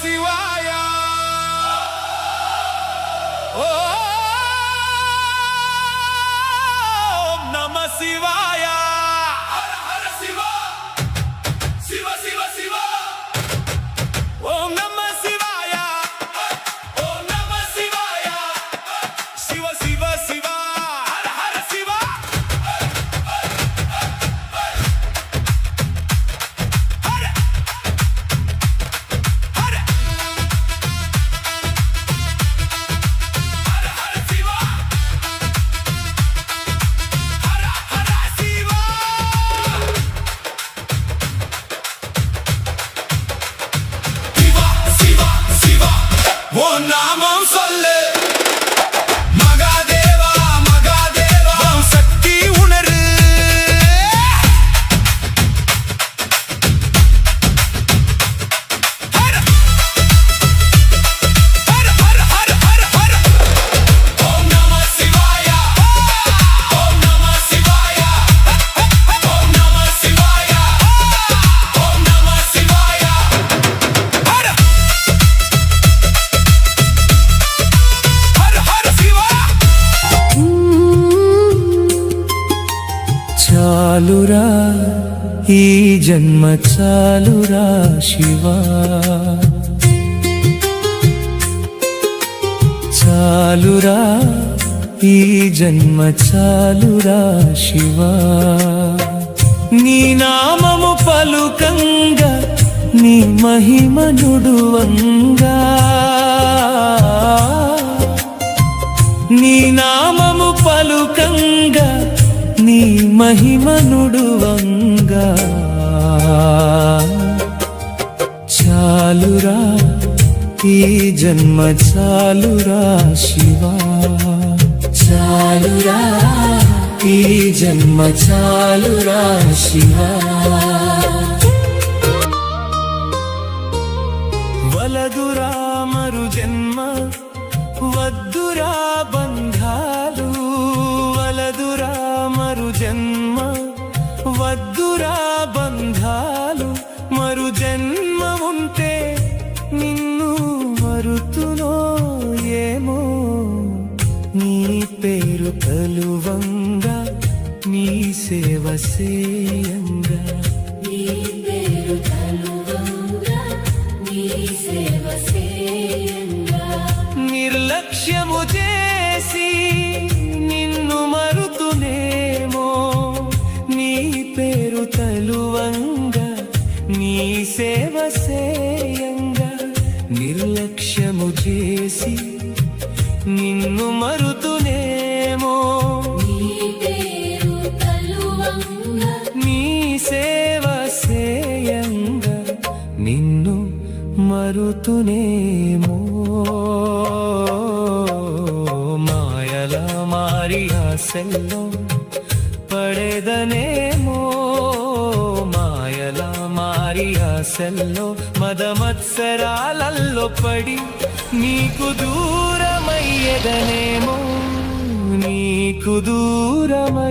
శివాయ ఓం నమః శివాయ హర హర శివ శివ శివ శివ ఓం నమః శివాయ ఓం నమః శివాయ శివ శివ శివ హర హర శివ హర హర హర హర శివ హర హర శివ శివ శివ ఓ నామం சொல்லு மகாதேவா மகாதேவா ஓம் சக்தி உணரு ஹர ஹர ஹர ஹர ஹர ஹர ஓம் நமः சிவாய ஓம் நமः சிவாய ஓம் நமः சிவாய ஓம் நமः சிவாய ஹர హర హర శివ చాలురా ఈ జన్మ చాలురా శివా చాలురా ఈ జన్మ చాలురా శివా నీ నామము పలుకంగా నీ మహిమ నుడువంగా నీ నామము పలుకంగా నీ మహిమ నుడువంగా చాలురా ఈ జన్మ చాలురా శివా చాలురా ఈ జన్మ చాలురా శివా వలదురా మరు జన్మ వద్దురా బంధాలు వలదురా మరు జన్మ వద్దురా బంధాలు మరు జన్మ ఉంటే నిన్ను మరుతునో ఏమో నీ పేరు కలువంగా నీ సేవ సేయంగా నీ పేరు తలువంగా నీ సేవ సేయంగా నిర్లక్ష్యము చేసి నిన్ను మరుతునేమో నీ పేరు తలువంగా నీ సేవ సేయంగా నిర్లక్ష్యము చేసి నిన్ను మరుతునేమో నీ పేరు తలువంగా నీ సేవ సేయంగా నిన్ను మరుతునేమో మాయల మారి ఆశల్లో పడేదనేమో మాయల మారి ఆశల్లో మదమత్సరాలల్లో పడి నీకు దూరమయ్యేదనేమో నీకు దూరమయ్యేదనేమో